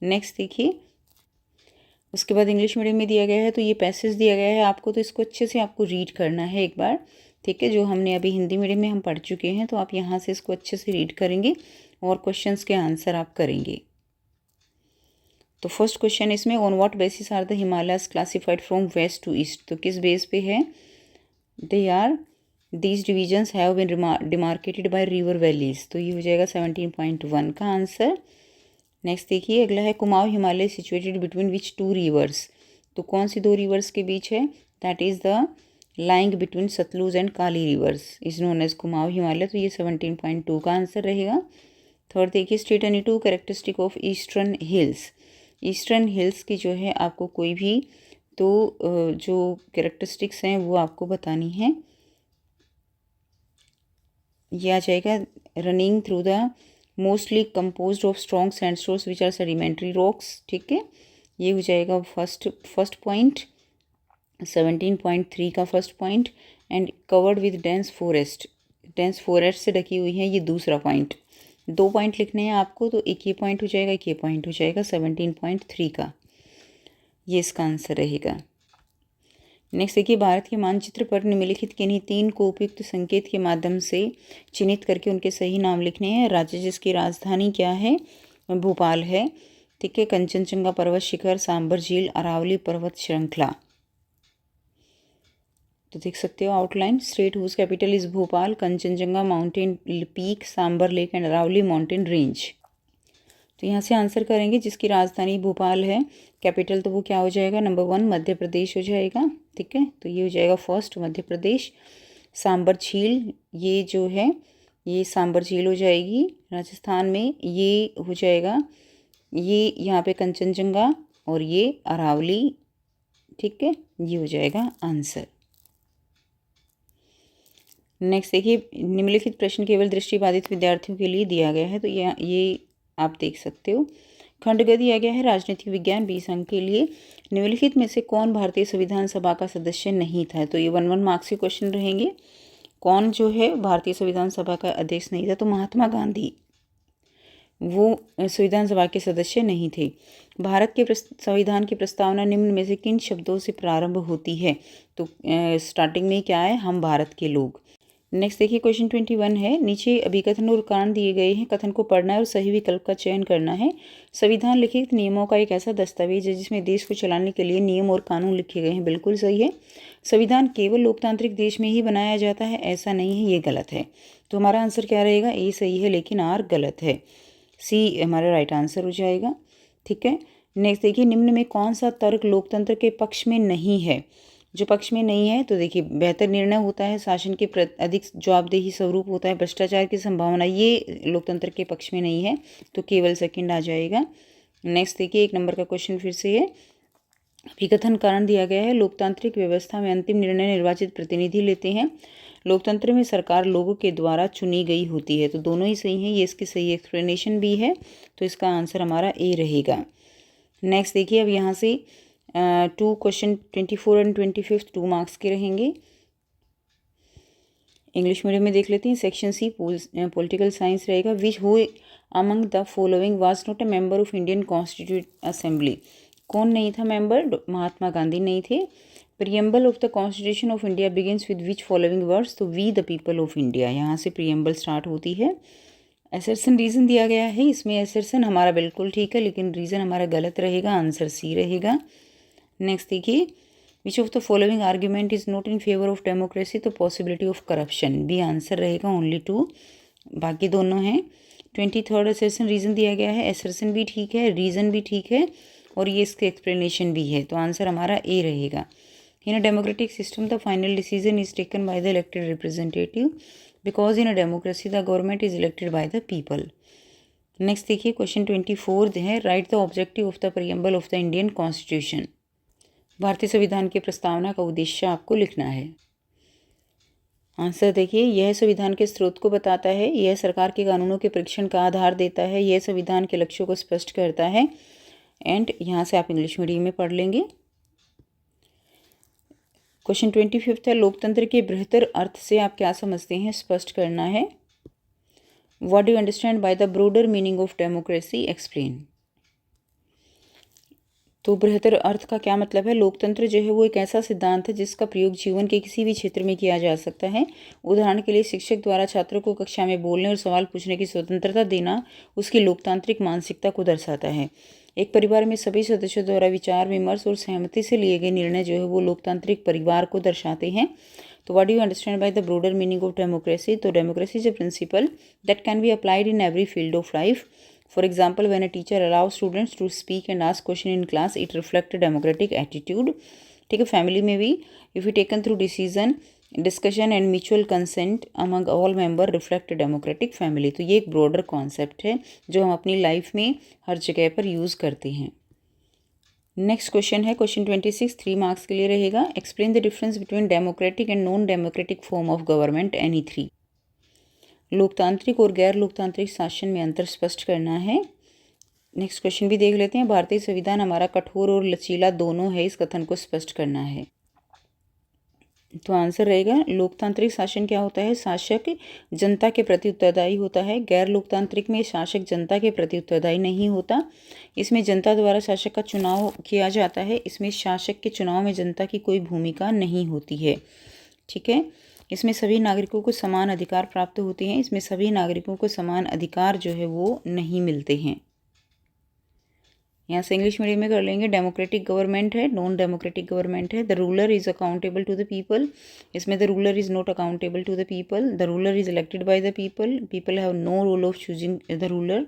नेक्स्ट देखिए, उसके बाद इंग्लिश मीडियम में दिया गया है। तो ये पैसेज दिया गया है आपको, तो इसको अच्छे से आपको रीड करना है एक बार। ठीक है, जो हमने अभी हिंदी मीडियम में हम पढ़ चुके हैं, तो आप यहाँ से इसको अच्छे से रीड करेंगे और क्वेश्चंस के आंसर आप करेंगे। तो फर्स्ट क्वेश्चन इसमें, on what basis are the Himalayas classified from west to east, तो किस बेस पे है। They are these divisions have been demarcated by river valleys, तो ये हो जाएगा 17.1 का आंसर। नेक्स्ट देखिए, अगला है Kumaon Himalaya situated between which 2 rivers, तो कौन सी 2 रिवर्स के बीच है। That is the lying between Sutlej and Kali rivers is known as Kumaon Himalaya, तो ये 17.2 का आंसर रहेगा। थर्ड देखिए, state any 2 characteristic of eastern hills. Eastern hills की जो है आपको कोई भी तो जो कैरेक्टरिस्टिक्स हैं वो आपको बतानी है। यह आ जाएगा, running through the mostly composed of strong sandstones which are sedimentary rocks. ठीक है, ये हो जाएगा फर्स्ट पॉइंट। 17.3 का first point. And covered with dense forest से ढकी हुई है, ये दूसरा पॉइंट। 2 पॉइंट लिखने हैं आपको, तो एक ये पॉइंट हो जाएगा, एक ये पॉइंट हो जाएगा 17.3 का, ये इसका आंसर रहेगा। नेक्स्ट देखिए, भारत के मानचित्र पर निम्नलिखित किन्हीं 3 को उपयुक्त संकेत के माध्यम से चिन्हित करके उनके सही नाम लिखने हैं। राज्य जिसकी राजधानी क्या है, भोपाल है। ठीक है। कंचनजंगा पर्वत शिखर, सांबर झील, अरावली पर्वत श्रृंखला। तो देख सकते हो outline. State whose capital is Bhopal, Kanchenjunga mountain peak, Sambhar lake and Aravalli mountain range. तो यहाँ से आंसर करेंगे जिसकी राजधानी भोपाल है, कैपिटल तो वो क्या हो जाएगा, नंबर 1 मध्य प्रदेश हो जाएगा। ठीक है, तो ये हो जाएगा फर्स्ट मध्य प्रदेश। सांबर झील ये जो है ये सांबर झील हो जाएगी राजस्थान में, ये हो जाएगा ये यहाँ पे कंचनजंगा और ये अरावली। ठीक है, ये हो जाएगा आंसर। नेक्स्ट देखिए, निम्नलिखित प्रश्न केवल दृष्टिबाधित विद्यार्थियों के लिए दिया गया है, तो ये आप देख सकते हो। खंड ग दिया गया है राजनीतिक विज्ञान 20 अंक के लिए। निम्नलिखित में से कौन भारतीय संविधान सभा का सदस्य नहीं था, तो ये 1 मार्क्स के क्वेश्चन रहेंगे। कौन जो है भारतीय संविधान सभा का अध्यक्ष नहीं था, तो महात्मा गांधी वो संविधान सभा के सदस्य नहीं थे। भारत के संविधान की प्रस्तावना निम्न में से किन शब्दों से प्रारंभ होती है, तो स्टार्टिंग में क्या है, हम भारत के लोग। नेक्स्ट देखिए क्वेश्चन 21 है, नीचे अभिकथन और कारण दिए गए हैं, कथन को पढ़ना है और सही विकल्प का चयन करना है। संविधान लिखित नियमों का एक ऐसा दस्तावेज है जिसमें देश को चलाने के लिए नियम और कानून लिखे गए हैं, बिल्कुल सही है। संविधान केवल लोकतांत्रिक देश में ही बनाया जाता है, ऐसा नहीं है, ये गलत है। तो हमारा आंसर क्या रहेगा, ए सही है लेकिन आर गलत है, सी हमारा राइट आंसर हो जाएगा। ठीक है, नेक्स्ट देखिए, निम्न में कौन सा तर्क लोकतंत्र के पक्ष में नहीं है, जो पक्ष में नहीं है, तो देखिए बेहतर निर्णय होता है, शासन के अधिक जवाबदेही स्वरूप होता है, भ्रष्टाचार की संभावना, ये लोकतंत्र के पक्ष में नहीं है, तो केवल सेकंड आ जाएगा। नेक्स्ट देखिए, 1 नंबर का क्वेश्चन फिर से है, अभिकथन कारण दिया गया है, लोकतांत्रिक व्यवस्था में अंतिम निर्णय निर्वाचित प्रतिनिधि लेते हैं, लोकतंत्र में सरकार लोगों के द्वारा चुनी गई होती है, तो दोनों ही सही हैं, ये इसकी सही एक्सप्लेनेशन भी है, तो इसका आंसर हमारा ए रहेगा। नेक्स्ट देखिए, अब यहाँ से क्वेश्चन 24 एंड 25 2 मार्क्स के रहेंगे। इंग्लिश मीडियम में देख लेते हैं। सेक्शन सी पॉलिटिकल साइंस रहेगा। Which who among the following was not a member of Indian constitute assembly, कौन नहीं था मेंबर, महात्मा गांधी नहीं थे। Preamble of the constitution of India begins with which following words, तो we the people of India, यहाँ से preamble start होती है। एसर्सन रीज़न दिया गया है, इसमें एसर्सन हमारा बिल्कुल ठीक है लेकिन रीज़न हमारा गलत रहेगा, आंसर सी रहेगा। नेक्स्ट देखिए, which of the following argument is not in favour of democracy, तो possibility of corruption, B answer रहेगा, ओनली 2, बाकी दोनों हैं। 23rd एसर्सन रीज़न दिया गया है, एसर्सन भी ठीक है, रीज़न भी ठीक है और ये इसके एक्सप्लेनेशन भी है, तो आंसर हमारा ए रहेगा। In a democratic system the final decision is taken by the elected representative, because in a democracy the government is elected by the people. Next देखिए, क्वेश्चन 24 है, right the objective of the preamble of the Indian constitution, भारतीय संविधान की प्रस्तावना का उद्देश्य आपको लिखना है। आंसर देखिए, यह संविधान के स्रोत को बताता है, यह सरकार के कानूनों के परीक्षण का आधार देता है, यह संविधान के लक्ष्यों को स्पष्ट करता है। एंड यहाँ से आप इंग्लिश मीडियम में पढ़ लेंगे। क्वेश्चन 25 है, लोकतंत्र के बेहतर अर्थ से आप क्या समझते हैं, स्पष्ट करना है। What do you understand by the broader meaning of democracy, explain. तो बेहतर अर्थ का क्या मतलब है, लोकतंत्र जो है वो एक ऐसा सिद्धांत है जिसका प्रयोग जीवन के किसी भी क्षेत्र में किया जा सकता है। उदाहरण के लिए शिक्षक द्वारा छात्रों को कक्षा में बोलने और सवाल पूछने की स्वतंत्रता देना उसकी लोकतांत्रिक मानसिकता को दर्शाता है। एक परिवार में सभी सदस्यों द्वारा विचार विमर्श और सहमति से लिए गए निर्णय जो है वो लोकतांत्रिक परिवार को दर्शाते हैं। तो what do you understand by the broader meaning of democracy, तो democracy is a principle that can be applied in every field of life. For example, when a teacher allows students to speak and ask questions in class, it reflects a democratic attitude. ठीक है, family में भी if we taken through decision, discussion and mutual consent among all member reflect a democratic family. तो ये एक broader concept है जो हम अपनी लाइफ में हर जगह पर यूज़ करते हैं। नेक्स्ट क्वेश्चन है क्वेश्चन 26, 3 मार्क्स के लिए रहेगा। Explain the difference between democratic and non democratic form of government, any 3। लोकतांत्रिक और गैर लोकतांत्रिक शासन में अंतर स्पष्ट करना है। नेक्स्ट क्वेश्चन भी देख लेते हैं। भारतीय संविधान हमारा कठोर और लचीला दोनों है, इस कथन को स्पष्ट करना है। तो आंसर रहेगा लोकतांत्रिक शासन क्या होता है, शासक जनता के प्रति उत्तरदायी होता है। गैर लोकतांत्रिक में शासक जनता के प्रति उत्तरदायी नहीं होता। इसमें जनता द्वारा शासक का चुनाव किया जाता है। इसमें शासक के चुनाव में जनता की कोई भूमिका नहीं होती है। ठीक है, इसमें सभी नागरिकों को समान अधिकार प्राप्त होते हैं। इसमें सभी नागरिकों को समान अधिकार जो है वो नहीं मिलते हैं। यहाँ से इंग्लिश मीडियम में कर लेंगे। डेमोक्रेटिक गवर्नमेंट है, नॉन डेमोक्रेटिक गवर्नमेंट है। The ruler is accountable to the people, इसमें the ruler is not accountable to the people. The ruler is elected by the people, people have no role of choosing the ruler.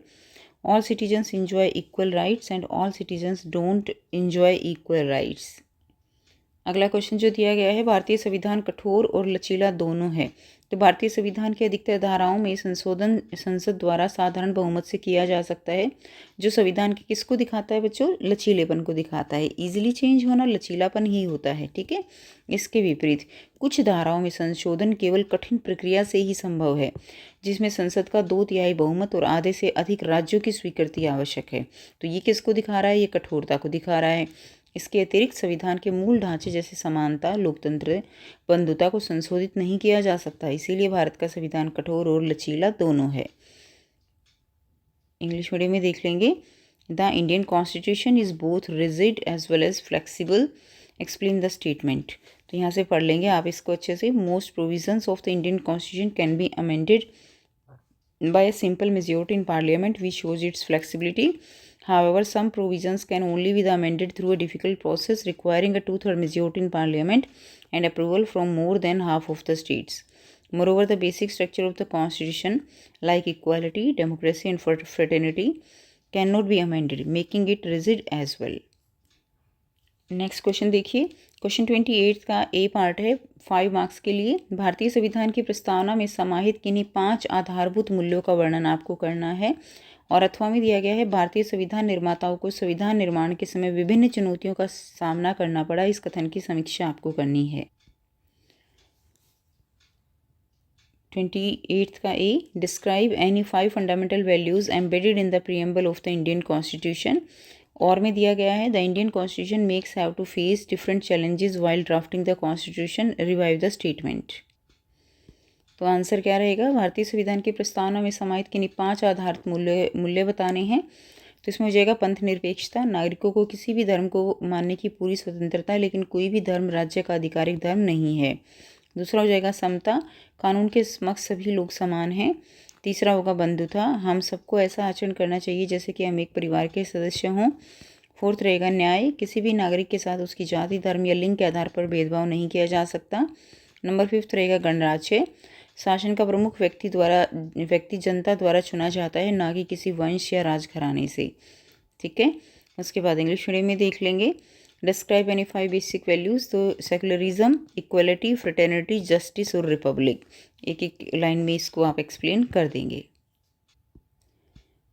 All citizens enjoy equal rights and all citizens don't enjoy equal rights. अगला question जो दिया गया है, भारतीय संविधान कठोर और लचीला दोनों है। तो भारतीय संविधान की अधिकतर धाराओं में संशोधन संसद द्वारा साधारण बहुमत से किया जा सकता है, जो संविधान के किसको दिखाता है बच्चों? लचीलेपन को दिखाता है। इजीली चेंज होना लचीलापन ही होता है, ठीक है। इसके विपरीत कुछ धाराओं में संशोधन केवल कठिन प्रक्रिया से ही संभव है, जिसमें संसद का 2/3 बहुमत और आधे से अधिक राज्यों की स्वीकृति आवश्यक है। तो ये किसको दिखा रहा है? ये कठोरता को दिखा रहा है। इसके अतिरिक्त संविधान के मूल ढांचे जैसे समानता, लोकतंत्र, बंधुता को संशोधित नहीं किया जा सकता, इसीलिए भारत का संविधान कठोर और लचीला दोनों है। इंग्लिश मीडियम में देख लेंगे। The Indian constitution is both rigid as well as flexible, explain the statement. तो यहाँ से पढ़ लेंगे आप इसको अच्छे से। Most provisions of the Indian constitution can be amended by a simple majority in parliament, which shows its flexibility. However, some provisions can only be amended through a difficult process requiring a 2/3 majority in parliament and approval from more than half of the states. Moreover, the basic structure of the constitution, like equality, democracy and fraternity, cannot be amended, making it rigid as well. Next question देखिए। Question 28 का ए part है, 5 marks के लिए। भारतीय संविधान की प्रस्तावना में समाहित किन्हीं 5 आधारभूत मूल्यों का वर्णन आपको करना है। और अथवा में दिया गया है, भारतीय संविधान निर्माताओं को संविधान निर्माण के समय विभिन्न चुनौतियों का सामना करना पड़ा। इस कथन की समीक्षा आपको करनी है। 28 का A, describe any 5 fundamental values embedded in the preamble of the Indian constitution. और में दिया गया है, the Indian constitution makes have to face different challenges while drafting the constitution, revive the statement. तो आंसर क्या रहेगा? भारतीय संविधान की प्रस्तावना में समाहित किन्हीं 5 आधारित मूल्य बताने हैं। तो इसमें हो जाएगा पंथ निरपेक्षता, नागरिकों को किसी भी धर्म को मानने की पूरी स्वतंत्रता, लेकिन कोई भी धर्म राज्य का आधिकारिक धर्म नहीं है। दूसरा हो जाएगा समता, कानून के समक्ष सभी लोग समान हैं। तीसरा होगा बंधुता, हम सबको ऐसा आचरण करना चाहिए जैसे कि हम एक परिवार के सदस्य हों। फोर्थ रहेगा न्याय, किसी भी नागरिक के साथ उसकी जाति, धर्म या लिंग के आधार पर भेदभाव नहीं किया जा सकता। नंबर 5 रहेगा गणराज्य, शासन का प्रमुख व्यक्ति जनता द्वारा चुना जाता है, ना कि किसी वंश या राजघराने से, ठीक है। उसके बाद इंग्लिश मीडियम में देख लेंगे। Describe any 5 basic values. तो सेकुलरिज्म, इक्वलिटी, फ्रेटर्निटी, जस्टिस और रिपब्लिक। एक एक लाइन में इसको आप एक्सप्लेन कर देंगे।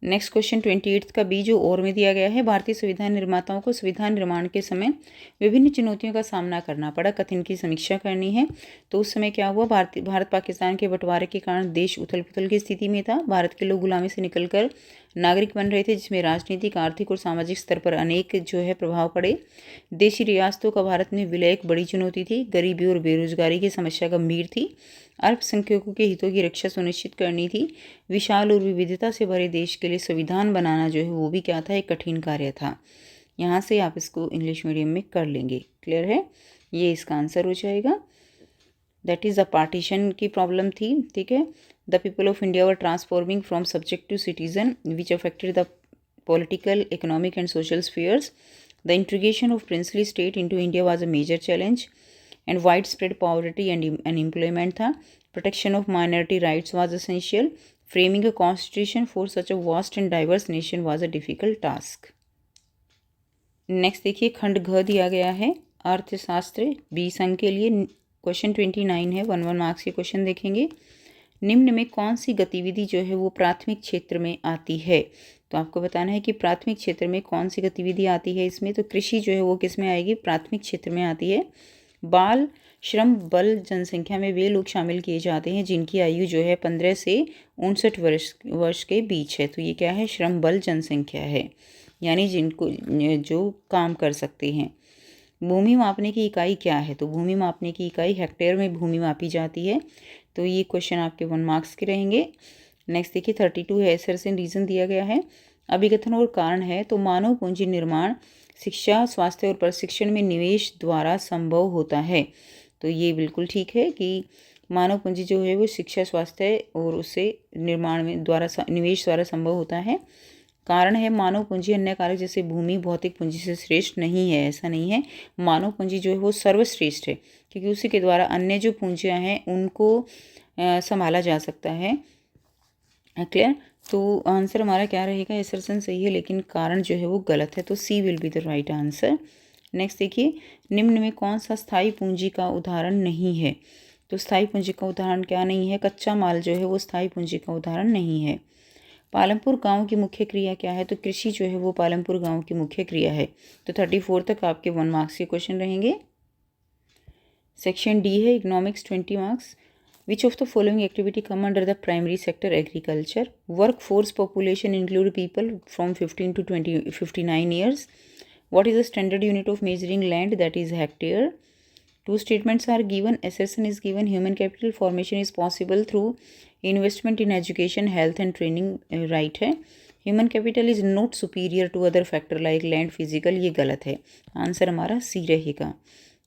नेक्स्ट क्वेश्चन 28 का बी जो और में दिया गया है, भारतीय संविधान निर्माताओं को संविधान निर्माण के समय विभिन्न चुनौतियों का सामना करना पड़ा, कथन की समीक्षा करनी है। तो उस समय क्या हुआ? भारत पाकिस्तान के बंटवारे के कारण देश उथल पुथल की स्थिति में था। भारत के लोग गुलामी से निकलकर नागरिक बन रहे थे, जिसमें राजनीतिक, आर्थिक और सामाजिक स्तर पर अनेक जो है प्रभाव पड़े। देशी रियासतों का भारत में विलय एक बड़ी चुनौती थी। गरीबी और बेरोजगारी की समस्या गंभीर थी। अल्पसंख्यकों के हितों की रक्षा सुनिश्चित करनी थी। विशाल और विविधता से भरे देश के लिए संविधान बनाना जो है वो भी क्या था? एक कठिन कार्य था। यहाँ से आप इसको इंग्लिश मीडियम में कर लेंगे। क्लियर है? ये इसका आंसर हो जाएगा। दैट इज़ द पार्टीशन की प्रॉब्लम थी, ठीक है। The people of India were transforming from subject to citizen which affected the political, economic and social spheres. The integration of princely state into India was a major challenge and widespread poverty and unemployment था। Protection of minority rights was essential. Framing a constitution for such a vast and diverse nation was a difficult task. Next देखिए, खंड घ दिया गया है, अर्थशास्त्र, B संघ के लिए। क्वेश्चन 29 है, 1 मार्क्स के क्वेश्चन देखेंगे। निम्न में कौन सी गतिविधि जो है वो प्राथमिक क्षेत्र में आती है? तो आपको बताना है कि प्राथमिक क्षेत्र में कौन सी गतिविधि आती है इसमें। तो कृषि जो है वो किस में आएगी? प्राथमिक क्षेत्र में आती है। बाल श्रम बल जनसंख्या में वे लोग शामिल किए जाते हैं जिनकी आयु जो है 15 से 59 वर्ष के बीच है। तो ये क्या है? श्रम बल जनसंख्या है, यानी जिनको जो काम कर सकते हैं। भूमि मापने की इकाई क्या है? तो भूमि मापने की इकाई हेक्टेयर में भूमि मापी जाती है। तो ये क्वेश्चन आपके 1 मार्क्स के रहेंगे। नेक्स्ट देखिए, 32 है, एसर्स एंड रीजन दिया गया है। अभिकथन और कारण है। तो मानव पूंजी निर्माण शिक्षा, स्वास्थ्य और प्रशिक्षण में निवेश द्वारा संभव होता है। तो ये बिल्कुल ठीक है कि मानव पूंजी जो है वो शिक्षा, स्वास्थ्य और उससे निर्माण में निवेश द्वारा संभव होता है। कारण है मानव पूंजी अन्य कारक जैसे भूमि भौतिक पूंजी से श्रेष्ठ नहीं है। ऐसा नहीं है, मानव पूंजी जो है वो सर्वश्रेष्ठ है, क्योंकि उसी के द्वारा अन्य जो पूंजियाँ हैं उनको संभाला जा सकता है। क्लियर? तो आंसर हमारा क्या रहेगा? एसर्शन सही है, लेकिन कारण जो है वो गलत है, तो C will be the right answer. Next देखिए, निम्न में कौन सा स्थायी पूंजी का उदाहरण नहीं है? तो स्थायी पूंजी का उदाहरण क्या नहीं है? कच्चा माल जो है वो स्थायी पूंजी का उदाहरण नहीं है। पालमपुर गांव की मुख्य क्रिया क्या है? तो कृषि जो है वो पालमपुर गांव की मुख्य क्रिया है। तो 34 तक आपके 1 मार्क्स के क्वेश्चन रहेंगे। सेक्शन डी है economics 20 marks. Which of the following activity come under the primary sector agriculture? Workforce population include people from 15 to 59 years. What is the standard unit of measuring land? That is hectare. Two statements are given. Assertion is given. Human capital formation is possible through investment in education, health and training. Right है. Human capital is not superior to other factor like land, physical. ये गलत है. Answer हमारा सी रहेगा.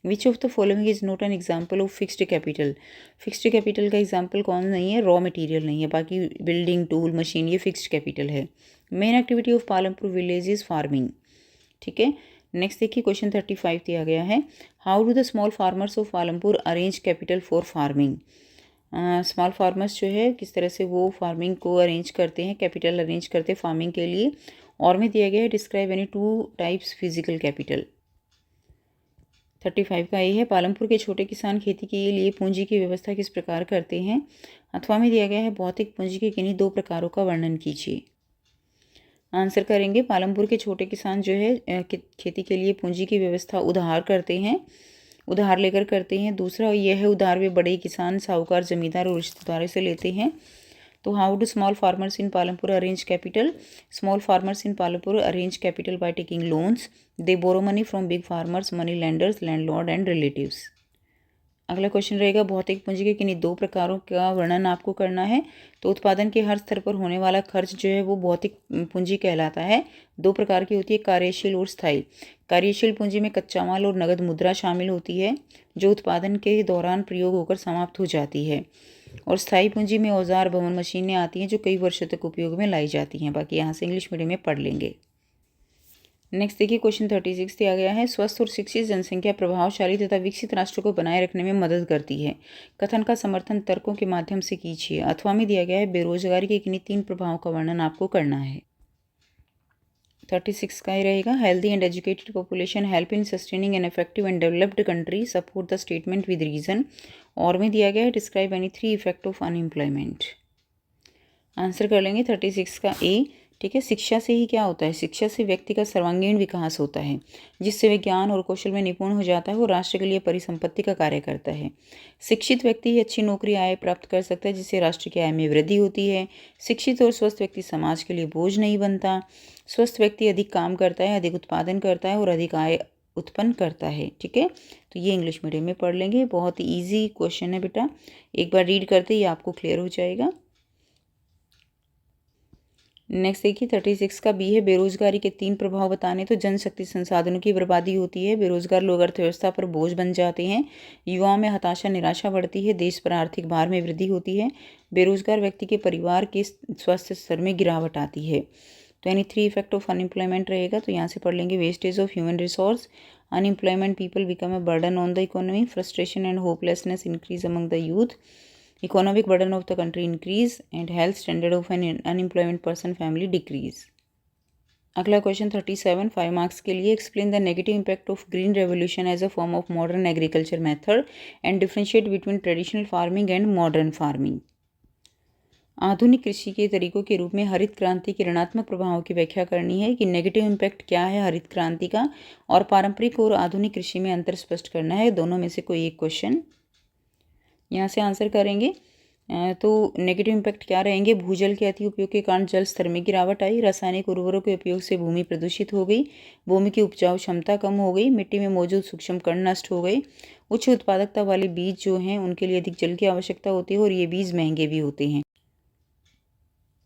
विच of the following is not an example of fixed capital? Fixed capital का example कौन नहीं है? रॉ मटेरियल नहीं है, बाकी बिल्डिंग टूल मशीन ये फिक्स्ड कैपिटल है। Main activity of Palampur village is farming. ठीक है, नेक्स्ट देखिए क्वेश्चन 35 दिया गया है। How do the small farmers of Palampur arrange capital for farming? Small farmers जो है किस तरह से वो फार्मिंग को अरेंज करते हैं, कैपिटल अरेंज करते हैं फार्मिंग के लिए। और में दिया गया है describe any 2 types physical capital. 35 का ये है, पालमपुर के छोटे किसान खेती के लिए पूंजी की व्यवस्था किस प्रकार करते हैं। अथवा में दिया गया है भौतिक पूंजी के किन्हीं 2 प्रकारों का वर्णन कीजिए। आंसर करेंगे, पालमपुर के छोटे किसान जो है खेती के लिए पूंजी की व्यवस्था उधार करते हैं, उधार लेकर करते हैं। दूसरा यह है उधार वे बड़े किसान, साहूकार, जमींदार और रिश्तेदारों से लेते हैं। तो how do small farmers in Palampur arrange capital? Small farmers in Palampur arrange capital by taking loans. They borrow money from big farmers, money lenders, landlord and relatives. अगला क्वेश्चन रहेगा भौतिक पूंजी के किन्हीं 2 प्रकारों का वर्णन आपको करना है। तो उत्पादन के हर स्तर पर होने वाला खर्च जो है वो भौतिक पूंजी कहलाता है। 2 प्रकार की होती है, कार्यशील और स्थायी। कार्यशील पूंजी में कच्चा माल और नगद मुद्रा शामिल होती है जो उत्पादन के दौरान प्रयोग होकर समाप्त हो जाती है। और स्थायी पूंजी में औजार, भवन, मशीनें आती हैं जो कई वर्षों तक उपयोग में लाई जाती हैं। बाकी यहाँ से इंग्लिश मीडियम में पढ़ लेंगे। नेक्स्ट देखिए क्वेश्चन 36 दिया गया है। स्वस्थ और शिक्षित जनसंख्या प्रभावशाली तथा विकसित राष्ट्र को बनाए रखने में मदद करती है। कथन का समर्थन तर्कों के माध्यम से कीजिए। अथवा में दिया गया है बेरोजगारी के किन्हीं 3 प्रभावों का वर्णन आपको करना है। 36 का ही रहेगा, healthy and educated population help in sustaining an effective and developed country, support the statement with reason. और में दिया गया है describe any 3 effect of unemployment. Answer कर लेंगे 36 का ए। ठीक है, शिक्षा से ही क्या होता है? शिक्षा से व्यक्ति का सर्वांगीण विकास होता है, जिससे वे ज्ञान और कौशल में निपुण हो जाता है और राष्ट्र के लिए परिसंपत्ति का कार्य करता है। शिक्षित व्यक्ति ही अच्छी नौकरी आय प्राप्त कर सकता है, जिससे राष्ट्र की आय में वृद्धि होती है। शिक्षित और स्वस्थ व्यक्ति समाज के लिए बोझ नहीं बनता। स्वस्थ व्यक्ति अधिक काम करता है, अधिक उत्पादन करता है और अधिक आय उत्पन्न करता है। ठीक है, तो ये इंग्लिश मीडियम में पढ़ लेंगे। बहुत ही ईजी क्वेश्चन है बेटा, एक बार रीड करते ही आपको क्लियर हो जाएगा। नेक्स्ट देखिए 36 का बी है, बेरोजगारी के 3 प्रभाव बताने। तो जनशक्ति संसाधनों की बर्बादी होती है, बेरोजगार लोग अर्थव्यवस्था पर बोझ बन जाते हैं, युवाओं में हताशा निराशा बढ़ती है, देश पर आर्थिक भार में वृद्धि होती है, बेरोजगार व्यक्ति के परिवार के स्वास्थ्य स्तर में गिरावट आती है। तो यानी 3 इफेक्ट ऑफ अनएम्प्लॉयमेंट रहेगा। तो यहाँ से पढ़ लेंगे wastage of human resource, unemployment people become a burden on the economy, frustration and hopelessness increase among the youth, economic burden of the country increase and health standard of an unemployment person family decrease। अगला question 37 5 marks के लिए। Explain the negative impact of green revolution as a form of modern agriculture method and differentiate between traditional farming and modern farming. आधुनिक कृषि के तरीकों के रूप में हरित क्रांति के ऋणात्मक प्रभावों की व्याख्या करनी है कि नेगेटिव इम्पैक्ट क्या है हरित क्रांति का, और पारंपरिक और आधुनिक कृषि में अंतर स्पष्ट करना है। दोनों में से कोई एक क्वेश्चन यहाँ से आंसर करेंगे। तो नेगेटिव इम्पैक्ट क्या रहेंगे? भूजल के अति उपयोग के कारण जल स्तर में गिरावट आई, रासायनिक उर्वरकों के उपयोग से भूमि प्रदूषित हो गई, भूमि की उपजाऊ क्षमता कम हो गई, मिट्टी में मौजूद सूक्ष्म कण नष्ट हो गए, उच्च उत्पादकता वाले बीज जो हैं उनके लिए अधिक जल की आवश्यकता होती है और ये बीज महंगे भी होते हैं।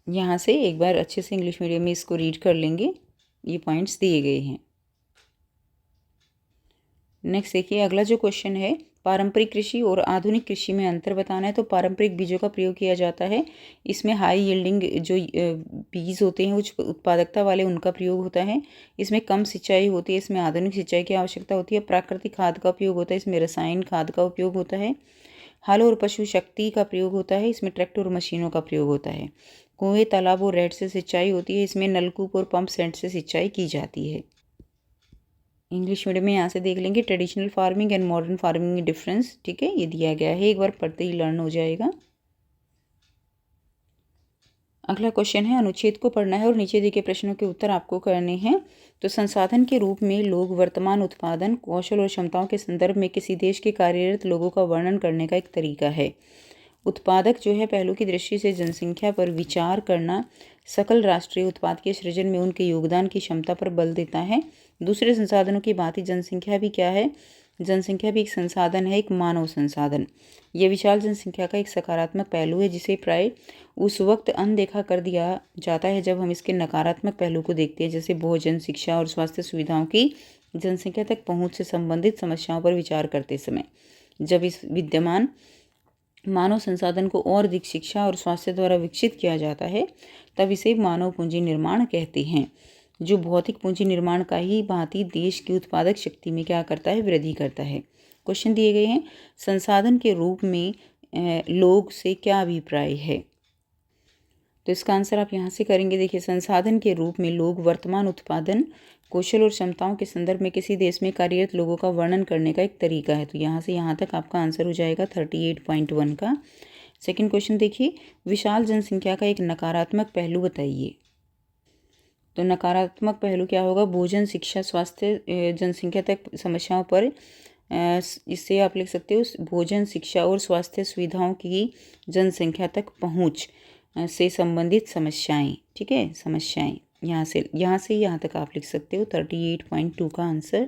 यहाँ से एक बार अच्छे से इंग्लिश मीडियम में इसको रीड कर लेंगे, ये पॉइंट्स दिए गए हैं। नेक्स्ट देखिए अगला जो क्वेश्चन है, पारंपरिक कृषि और आधुनिक कृषि में अंतर बताना है। तो पारंपरिक बीजों का प्रयोग किया जाता है, इसमें हाई यील्डिंग जो बीज होते हैं उच्च उत्पादकता वाले उनका प्रयोग होता है। इसमें कम सिंचाई होती है, इसमें आधुनिक सिंचाई की आवश्यकता होती है। प्राकृतिक खाद का उपयोग होता है, इसमें रसायन खाद का उपयोग होता है। हल और पशु शक्ति का प्रयोग होता है, इसमें ट्रैक्टर और मशीनों का प्रयोग होता है। कुएं, तालाब और रेट से सिंचाई होती है, इसमें नलकूप और पंप सेट से सिंचाई की जाती है। इंग्लिश मीडियम में यहाँ से देख लेंगे traditional farming and modern farming में डिफरेंस, ठीक है, ये दिया गया है, एक बार पढ़ते ही लर्न हो जाएगा। अगला क्वेश्चन है, अनुच्छेद को पढ़ना है और नीचे दिए गए प्रश्नों के उत्तर आपको करने हैं। तो संसाधन के रूप में लोग वर्तमान उत्पादन, कौशल और क्षमताओं के संदर्भ में किसी देश के कार्यरत लोगों का वर्णन करने का एक तरीका है। उत्पादक जो है पहलू की दृष्टि से जनसंख्या पर विचार करना सकल राष्ट्रीय उत्पाद के सृजन में उनके योगदान की क्षमता पर बल देता है। दूसरे संसाधनों की भांति जनसंख्या भी क्या है? जनसंख्या भी एक संसाधन है, एक मानव संसाधन। यह विशाल जनसंख्या का एक सकारात्मक पहलू है जिसे प्राय उस वक्त अनदेखा कर दिया जाता है जब हम इसके नकारात्मक पहलू को देखते हैं, जैसे भोजन, शिक्षा और स्वास्थ्य सुविधाओं की जनसंख्या तक पहुंच से संबंधित समस्याओं पर विचार करते समय। जब इस विद्यमान मानव संसाधन को और अधिक शिक्षा और स्वास्थ्य द्वारा विकसित किया जाता है तब इसे मानव पूंजी निर्माण कहते हैं, जो भौतिक पूंजी निर्माण का ही भांति देश की उत्पादक शक्ति में क्या करता है? वृद्धि करता है। क्वेश्चन दिए गए हैं, संसाधन के रूप में लोग से क्या अभिप्राय है? तो इसका आंसर आप यहाँ से करेंगे। देखिए, संसाधन के रूप में लोग वर्तमान उत्पादन, कौशल और क्षमताओं के संदर्भ में किसी देश में कार्यरत लोगों का वर्णन करने का एक तरीका है। तो यहाँ से यहाँ तक आपका आंसर हो जाएगा 38.1 का। सेकंड क्वेश्चन देखिए, विशाल जनसंख्या का एक नकारात्मक पहलू बताइए। तो नकारात्मक पहलू क्या होगा? भोजन, शिक्षा, स्वास्थ्य, जनसंख्या तक समस्याओं पर, इससे आप लिख सकते हो भोजन, शिक्षा और स्वास्थ्य सुविधाओं की जनसंख्या तक पहुँच से संबंधित समस्याएं, ठीक है, समस्याएं। यहाँ से यहाँ तक आप लिख सकते हो 38.2 का आंसर।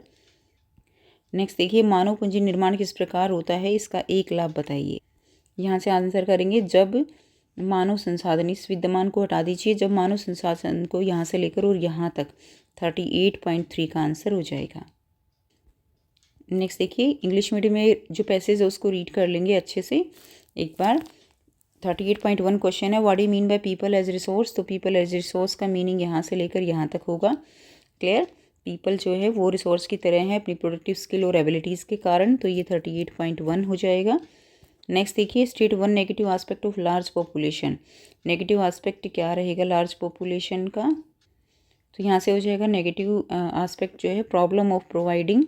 नेक्स्ट देखिए, मानव पूंजी निर्माण किस प्रकार होता है, इसका एक लाभ बताइए। यहाँ से आंसर करेंगे, जब मानव संसाधन, इस विद्यमान को हटा दीजिए, जब मानव संसाधन को यहाँ से लेकर और यहाँ तक, 38.3 का आंसर हो जाएगा। नेक्स्ट देखिए, इंग्लिश मीडियम में जो पैसेज है उसको रीड कर लेंगे अच्छे से एक बार। 38.1 क्वेश्चन है, what do you mean by people as resource. तो पीपल एज रिसोर्स का मीनिंग यहाँ से लेकर यहाँ तक होगा। क्लियर? पीपल जो है वो रिसोर्स की तरह है अपनी प्रोडक्टिव स्किल और एबिलिटीज़ के कारण, तो ये 38.1 हो जाएगा। नेक्स्ट देखिए, state one negative aspect of large population. Negative aspect क्या रहेगा लार्ज पॉपुलेशन का? तो यहाँ से हो जाएगा नेगेटिव एस्पेक्ट जो है, problem of providing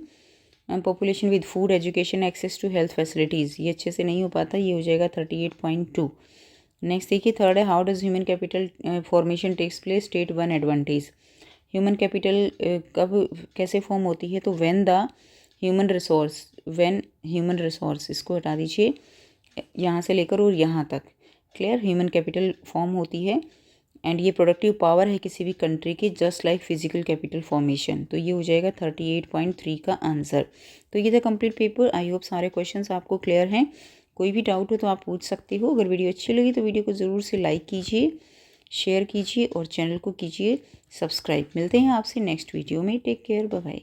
population with food, education, access to health facilities. ये अच्छे से नहीं हो पाता, ये हो जाएगा 38.2। नेक्स्ट देखिए, थर्ड है, how does human capital formation takes place, state one advantage. Human capital कब कैसे फॉर्म होती है? तो व्हेन ह्यूमन रिसोर्स, इसको हटा दीजिए, यहाँ से लेकर और यहाँ तक। क्लियर? ह्यूमन कैपिटल फॉर्म होती है एंड ये प्रोडक्टिव पावर है किसी भी कंट्री की, just like physical capital formation. तो ये हो जाएगा 38.3 का आंसर। तो ये था कंप्लीट पेपर। आई होप सारे क्वेश्चंस आपको क्लियर हैं। कोई भी डाउट हो तो आप पूछ सकते हो। अगर वीडियो अच्छी लगी तो वीडियो को ज़रूर से लाइक कीजिए, शेयर कीजिए और चैनल को कीजिए सब्सक्राइब। मिलते हैं आपसे नेक्स्ट वीडियो में। Take care, bye bye.